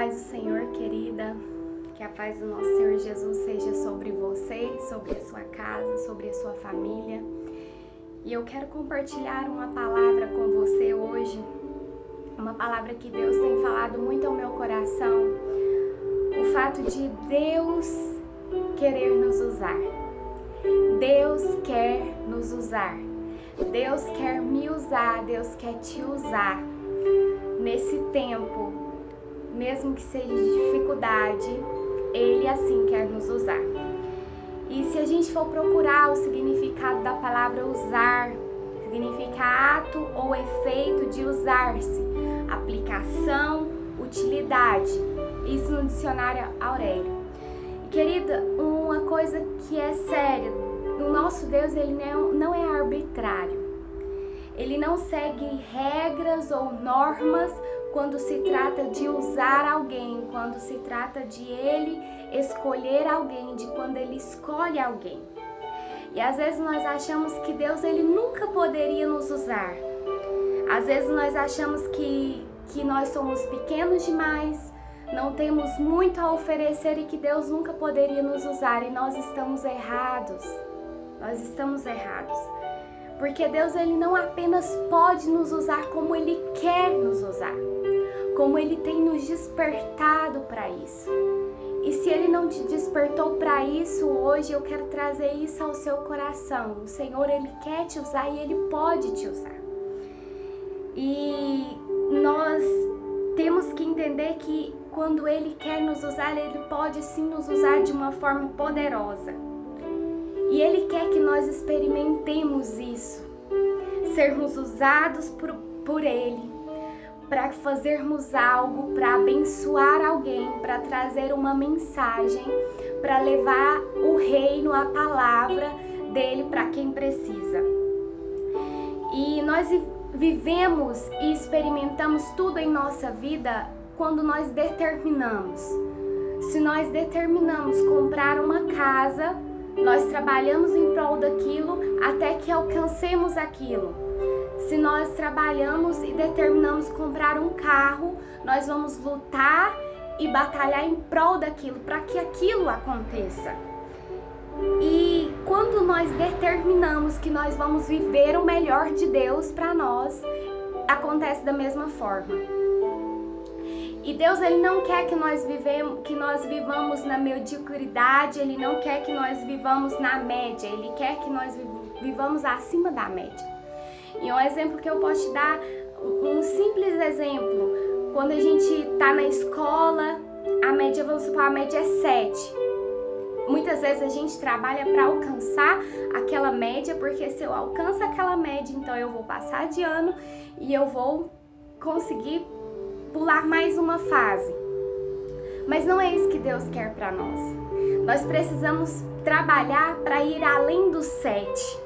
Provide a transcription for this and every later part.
paz do Senhor, querida, que a paz do nosso Senhor Jesus seja sobre você, sobre a sua casa, sobre a sua família. E eu quero compartilhar uma palavra com você hoje, uma palavra que Deus tem falado muito ao meu coração, o fato de Deus querer nos usar. Deus quer nos usar. Deus quer me usar, Deus quer te usar nesse tempo, mesmo que seja de dificuldade, Ele assim quer nos usar. E se a gente for procurar o significado da palavra usar, significa ato ou efeito de usar-se, aplicação, utilidade. Isso no dicionário Aurélio. E, querida, uma coisa que é séria, o nosso Deus ele não é arbitrário. Ele não segue regras ou normas quando se trata de usar alguém, quando se trata de Ele escolher alguém, de quando Ele escolhe alguém. E às vezes nós achamos que Deus ele nunca poderia nos usar. Às vezes nós achamos que nós somos pequenos demais, não temos muito a oferecer e que Deus nunca poderia nos usar. E nós estamos errados. Nós estamos errados. Porque Deus ele não apenas pode nos usar, como Ele quer nos usar. Como Ele tem nos despertado para isso. E se Ele não te despertou para isso hoje, eu quero trazer isso ao seu coração. O Senhor ele quer te usar e Ele pode te usar. E nós temos que entender que quando Ele quer nos usar, Ele pode sim nos usar de uma forma poderosa. E Ele quer que nós experimentemos isso, sermos usados por Ele, para fazermos algo, para abençoar alguém, para trazer uma mensagem, para levar o reino, a palavra dele para quem precisa. E nós vivemos e experimentamos tudo em nossa vida quando nós determinamos. Se nós determinamos comprar uma casa, nós trabalhamos em prol daquilo até que alcancemos aquilo. Se nós trabalhamos e determinamos comprar um carro, nós vamos lutar e batalhar em prol daquilo, para que aquilo aconteça. E quando nós determinamos que nós vamos viver o melhor de Deus para nós, acontece da mesma forma. E Deus ele não quer que nós vivamos na mediocridade, Ele não quer que nós vivamos na média, Ele quer que nós vivamos acima da média. E um exemplo que eu posso te dar, um simples exemplo, quando a gente está na escola, a média, vamos supor, a média é 7. Muitas vezes a gente trabalha para alcançar aquela média, porque se eu alcanço aquela média, então eu vou passar de ano e eu vou conseguir pular mais uma fase. Mas não é isso que Deus quer para nós. Nós precisamos trabalhar para ir além do 7,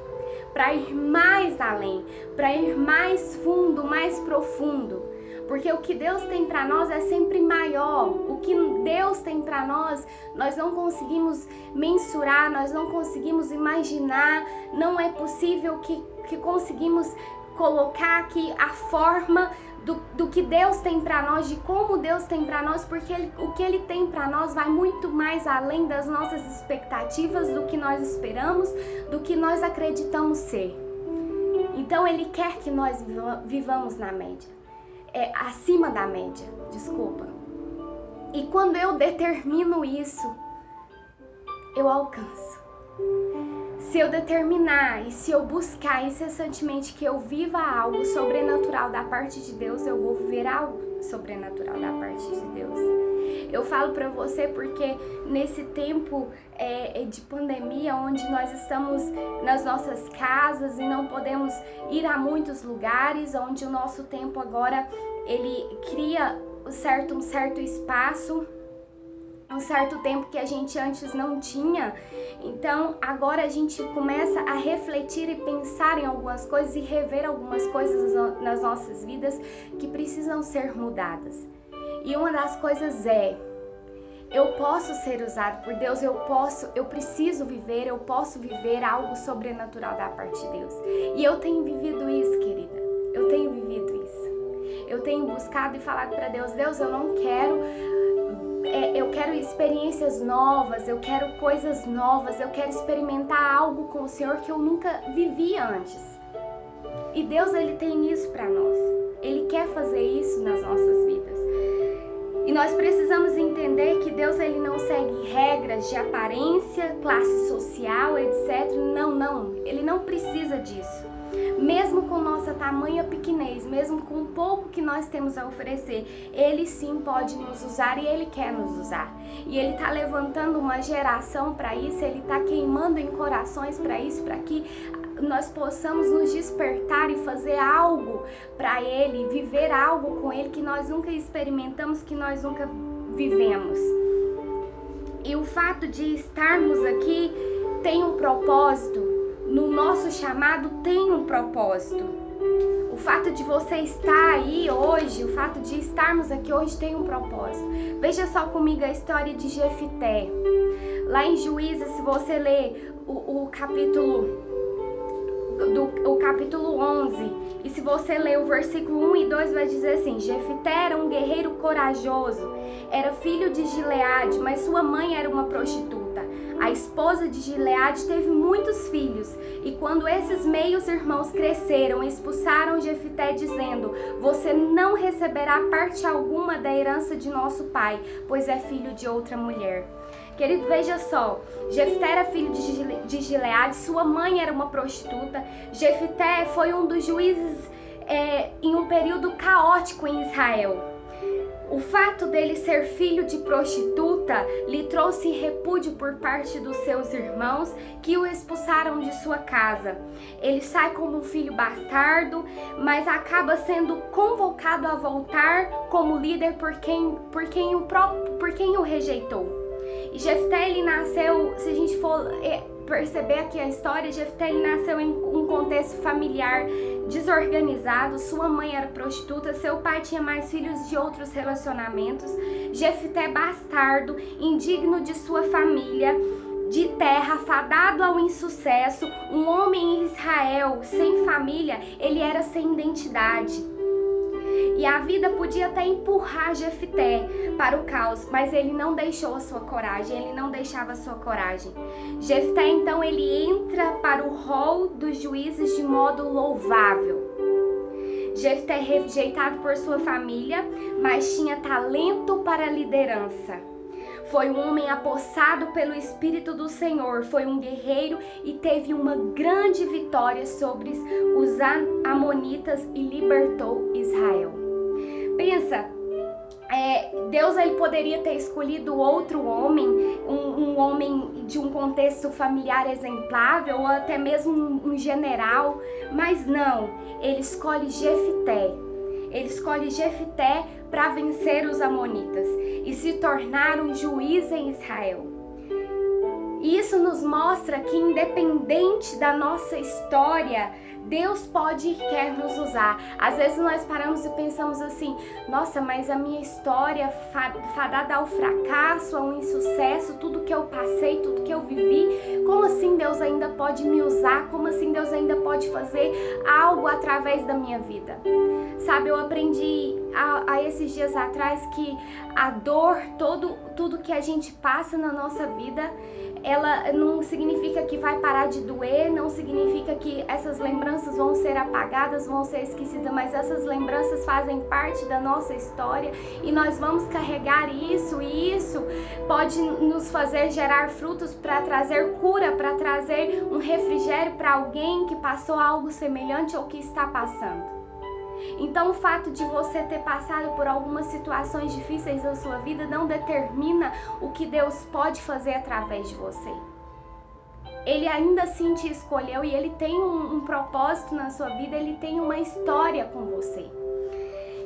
para ir mais além, para ir mais fundo, mais profundo. Porque o que Deus tem para nós é sempre maior. O que Deus tem para nós, nós não conseguimos mensurar, nós não conseguimos imaginar. Não é possível que conseguimos colocar aqui a forma do que Deus tem para nós, de como Deus tem para nós, porque o que Ele tem para nós vai muito mais além das nossas expectativas, do que nós esperamos, do que nós acreditamos ser. Então Ele quer que nós vivamos na média, acima da média, desculpa. E quando eu determino isso, eu alcanço. Se eu determinar e se eu buscar incessantemente que eu viva algo sobrenatural da parte de Deus, eu vou viver algo sobrenatural da parte de Deus. Eu falo para você porque nesse tempo de pandemia, onde nós estamos nas nossas casas e não podemos ir a muitos lugares, onde o nosso tempo agora ele cria um certo espaço, um certo tempo que a gente antes não tinha. Então agora a gente começa a refletir e pensar em algumas coisas e rever algumas coisas nas nossas vidas que precisam ser mudadas. E uma das coisas eu posso ser usado por Deus, eu preciso viver, eu posso viver algo sobrenatural da parte de Deus. E eu tenho vivido isso, querida. Eu tenho vivido isso. Eu tenho buscado e falado para Deus, eu não quero eu quero experiências novas, eu quero coisas novas, eu quero experimentar algo com o Senhor que eu nunca vivi antes. E Deus, Ele tem isso para nós. Ele quer fazer isso nas nossas vidas. E nós precisamos entender que Deus, Ele não segue regras de aparência, classe social, etc. Não. Ele não precisa disso. Mesmo com nossa tamanha pequenez, mesmo com o pouco que nós temos a oferecer, Ele sim pode nos usar e Ele quer nos usar. E Ele está levantando uma geração para isso, Ele está queimando em corações para isso, para que nós possamos nos despertar e fazer algo para Ele, viver algo com Ele que nós nunca experimentamos, que nós nunca vivemos. E o fato de estarmos aqui tem um propósito. No nosso chamado tem um propósito. O fato de você estar aí hoje, o fato de estarmos aqui hoje tem um propósito. Veja só comigo a história de Jefté. Lá em Juízes, se você ler o capítulo 11, e se você ler o versículo 1 e 2, vai dizer assim: Jefté era um guerreiro corajoso, era filho de Gileade, mas sua mãe era uma prostituta. A esposa de Gileade teve muitos filhos, e quando esses meios irmãos cresceram, expulsaram Jefté, dizendo: você não receberá parte alguma da herança de nosso pai, pois é filho de outra mulher. Querido, veja só, Jefté era filho de Gileade, sua mãe era uma prostituta. Jefté foi um dos juízes em um período caótico em Israel. O fato dele ser filho de prostituta lhe trouxe repúdio por parte dos seus irmãos, que o expulsaram de sua casa. Ele sai como um filho bastardo, mas acaba sendo convocado a voltar como líder por quem o rejeitou. E Jefté, ele nasceu, se a gente for perceber aqui a história, Jefté, ele nasceu em um contexto familiar desorganizado. Sua mãe era prostituta, seu pai tinha mais filhos de outros relacionamentos. Jefté, bastardo, indigno de sua família, de terra, fadado ao insucesso, um homem em Israel sem família, ele era sem identidade. E a vida podia até empurrar Jefté para o caos, mas ele não deixou a sua coragem, ele não deixava a sua coragem. Jefté, então, ele entra para o rol dos juízes de modo louvável. Jefté é rejeitado por sua família, mas tinha talento para a liderança. Foi um homem apossado pelo Espírito do Senhor, foi um guerreiro e teve uma grande vitória sobre os amonitas e libertou Israel. Pensa, Deus, ele poderia ter escolhido outro homem, um homem de um contexto familiar exemplável, ou até mesmo um general, mas não, ele escolhe Jefté. Ele escolhe Jefté para vencer os amonitas e se tornar um juiz em Israel. E isso nos mostra que, independente da nossa história, Deus pode e quer nos usar. Às vezes nós paramos e pensamos assim: nossa, mas a minha história fadada ao fracasso, ao insucesso, tudo que eu passei, tudo que eu vivi, como assim Deus ainda pode me usar? Como assim Deus ainda pode fazer algo através da minha vida? Sabe, eu aprendi há esses dias atrás que a dor, tudo que a gente passa na nossa vida, ela não significa que vai parar de doer, não significa que essas lembranças vão ser apagadas, vão ser esquecidas, mas essas lembranças fazem parte da nossa história e nós vamos carregar isso, e isso pode nos fazer gerar frutos para trazer cura, para trazer um refrigério para alguém que passou algo semelhante ou que está passando. Então, o fato de você ter passado por algumas situações difíceis na sua vida não determina o que Deus pode fazer através de você. Ele ainda assim te escolheu e Ele tem um propósito na sua vida, Ele tem uma história com você.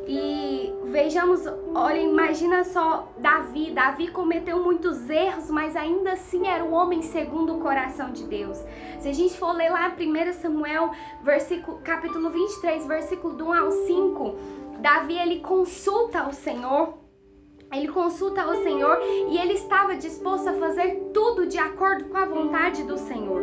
E vejamos, olha, imagina só Davi. Davi cometeu muitos erros, mas ainda assim era um homem segundo o coração de Deus. Se a gente for ler lá 1 Samuel, capítulo 23, versículo do 1 ao 5, Davi, ele consulta ao Senhor. Ele consulta ao Senhor e ele estava disposto a fazer tudo de acordo com a vontade do Senhor.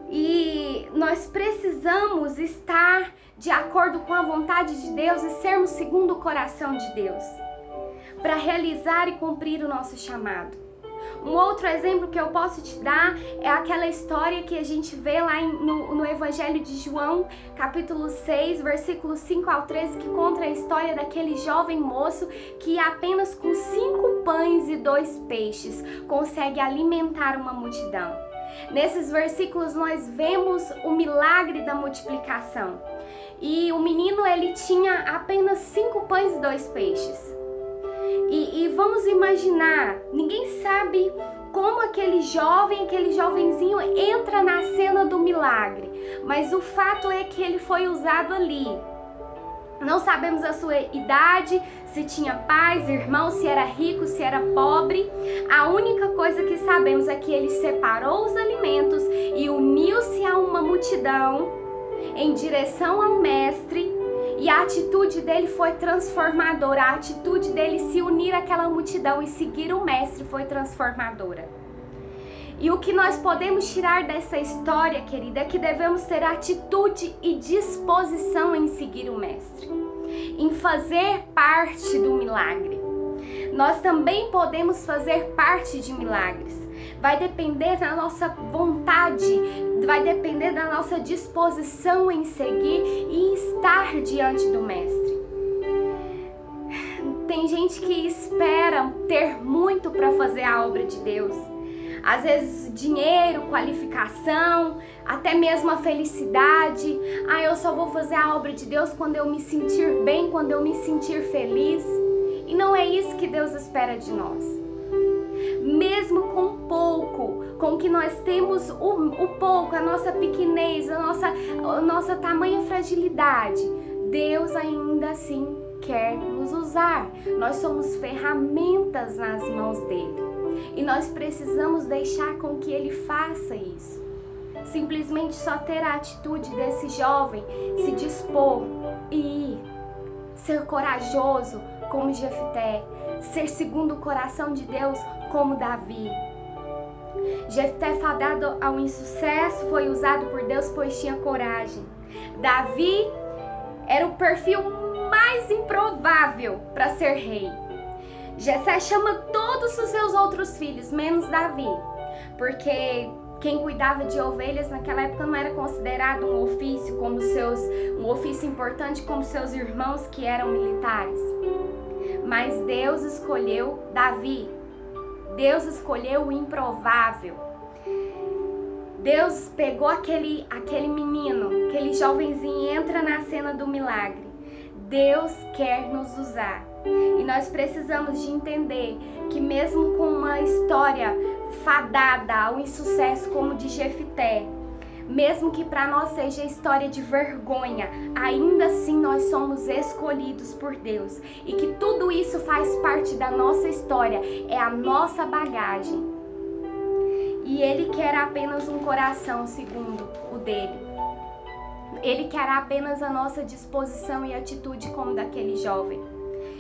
E nós precisamos estar de acordo com a vontade de Deus e sermos segundo o coração de Deus. para realizar e cumprir o nosso chamado. Um outro exemplo que eu posso te dar é aquela história que a gente vê lá no Evangelho de João, capítulo 6, versículos 5 ao 13, que conta a história daquele jovem moço que apenas com 5 pães e 2 peixes consegue alimentar uma multidão. Nesses versículos nós vemos o milagre da multiplicação. E o menino, ele tinha apenas 5 pães e 2 peixes. E vamos imaginar, ninguém sabe como aquele jovenzinho entra na cena do milagre, mas o fato é que ele foi usado ali. Não sabemos a sua idade, se tinha pais, irmãos, se era rico, se era pobre. A única coisa que sabemos é que ele separou os alimentos e uniu-se a uma multidão em direção ao mestre. E a atitude dele foi transformadora, a atitude dele se unir àquela multidão e seguir o mestre foi transformadora. E o que nós podemos tirar dessa história, querida, é que devemos ter atitude e disposição em seguir o mestre, em fazer parte do milagre. Nós também podemos fazer parte de milagres. Vai depender da nossa vontade, vai depender da nossa disposição em seguir e em estar diante do mestre. Tem gente que espera ter muito para fazer a obra de Deus. Às vezes dinheiro, qualificação, até mesmo a felicidade. Eu só vou fazer a obra de Deus quando eu me sentir bem, quando eu me sentir feliz. E não é isso que Deus espera de nós. Mesmo com pouco, com que nós temos o pouco, a nossa pequenez, a nossa tamanha fragilidade, Deus ainda assim quer nos usar. Nós somos ferramentas nas mãos dele e nós precisamos deixar com que ele faça isso. Simplesmente só ter a atitude desse jovem, se dispor e ir, ser corajoso como Jefté, ser segundo o coração de Deus como Davi. Jefté, fadado ao insucesso, foi usado por Deus pois tinha coragem. Davi era o perfil mais improvável para ser rei. Jessé chama todos os seus outros filhos, menos Davi, porque quem cuidava de ovelhas naquela época não era considerado um ofício importante como seus irmãos que eram militares. Mas Deus escolheu Davi. Deus escolheu o improvável. Deus pegou aquele menino, aquele jovenzinho, entra na cena do milagre. Deus quer nos usar. E nós precisamos de entender que mesmo com uma história fadada ao insucesso como de Jefté, mesmo que para nós seja história de vergonha, ainda assim nós somos escolhidos por Deus. E que tudo isso faz parte da nossa história, é a nossa bagagem. E Ele quer apenas um coração segundo o dele. Ele quer apenas a nossa disposição e atitude como daquele jovem,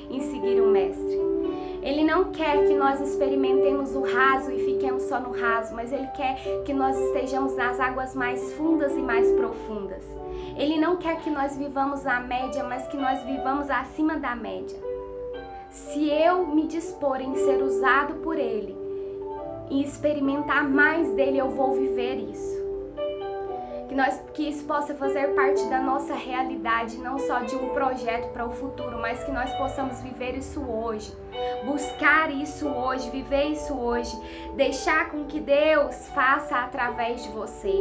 em seguir o Mestre. Ele não quer que nós experimentemos o raso e fiquemos só no raso, mas Ele quer que nós estejamos nas águas mais fundas e mais profundas. Ele não quer que nós vivamos a média, mas que nós vivamos acima da média. Se eu me dispor em ser usado por Ele e experimentar mais dele, eu vou viver isso. Que isso possa fazer parte da nossa realidade, não só de um projeto para o futuro, mas que nós possamos viver isso hoje, buscar isso hoje, viver isso hoje, deixar com que Deus faça através de você.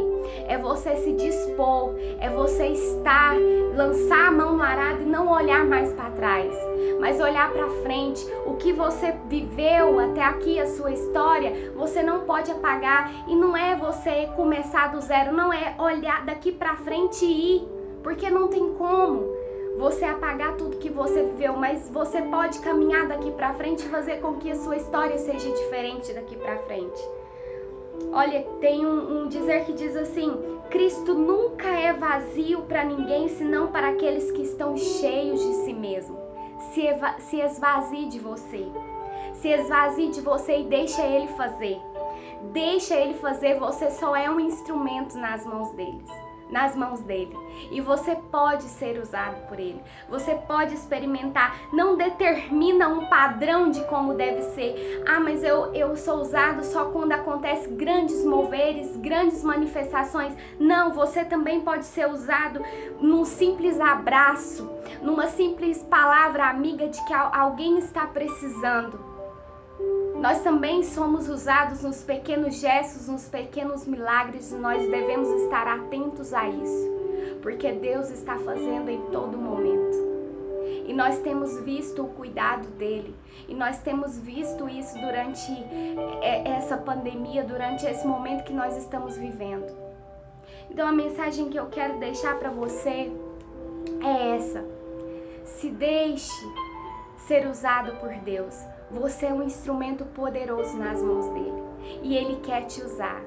É você se dispor, é você estar, lançar a mão no arado e não olhar mais para trás, mas olhar para frente. O que você viveu até aqui, a sua história, você não pode apagar, e não é você começar do zero, não é olhar daqui pra frente e ir, porque não tem como você apagar tudo que você viveu, mas você pode caminhar daqui pra frente e fazer com que a sua história seja diferente daqui pra frente. Olha, tem um dizer que diz assim: Cristo nunca é vazio para ninguém, senão para aqueles que estão cheios de si mesmo. Se esvazie de você. Se esvazie de você e deixa Ele fazer. Deixa Ele fazer, você só é um instrumento nas mãos deles. nas mãos dele. E você pode ser usado por ele. Você pode experimentar. Não determina um padrão de como deve ser. Ah, mas eu sou usado só quando acontece grandes moveres, grandes manifestações. Não, você também pode ser usado num simples abraço, numa simples palavra amiga de que alguém está precisando. Nós também somos usados nos pequenos gestos, nos pequenos milagres, e nós devemos estar atentos a isso, porque Deus está fazendo em todo momento. E nós temos visto o cuidado dele, e nós temos visto isso durante essa pandemia, durante esse momento que nós estamos vivendo. Então a mensagem que eu quero deixar para você é essa: se deixe ser usado por Deus. Você é um instrumento poderoso nas mãos dele e ele quer te usar.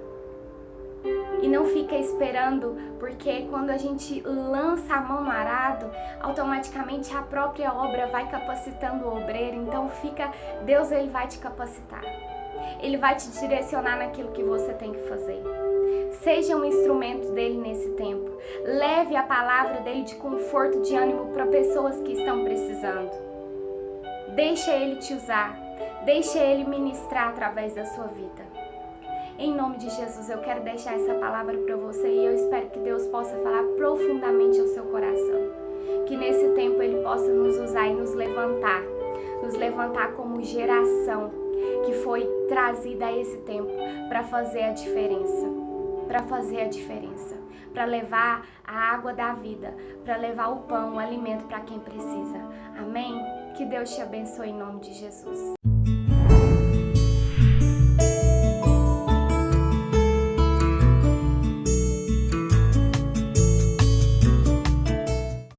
E não fica esperando, porque quando a gente lança a mão no arado, automaticamente a própria obra vai capacitando o obreiro. Então Deus ele vai te capacitar. Ele vai te direcionar naquilo que você tem que fazer. Seja um instrumento dele nesse tempo. Leve a palavra dele de conforto, de ânimo para pessoas que estão precisando. Deixa ele te usar, deixa ele ministrar através da sua vida. Em nome de Jesus, eu quero deixar essa palavra para você e eu espero que Deus possa falar profundamente ao seu coração. Que nesse tempo ele possa nos usar e nos levantar como geração que foi trazida a esse tempo para fazer a diferença, para levar a água da vida, para levar o pão, o alimento para quem precisa. Amém? Que Deus te abençoe em nome de Jesus.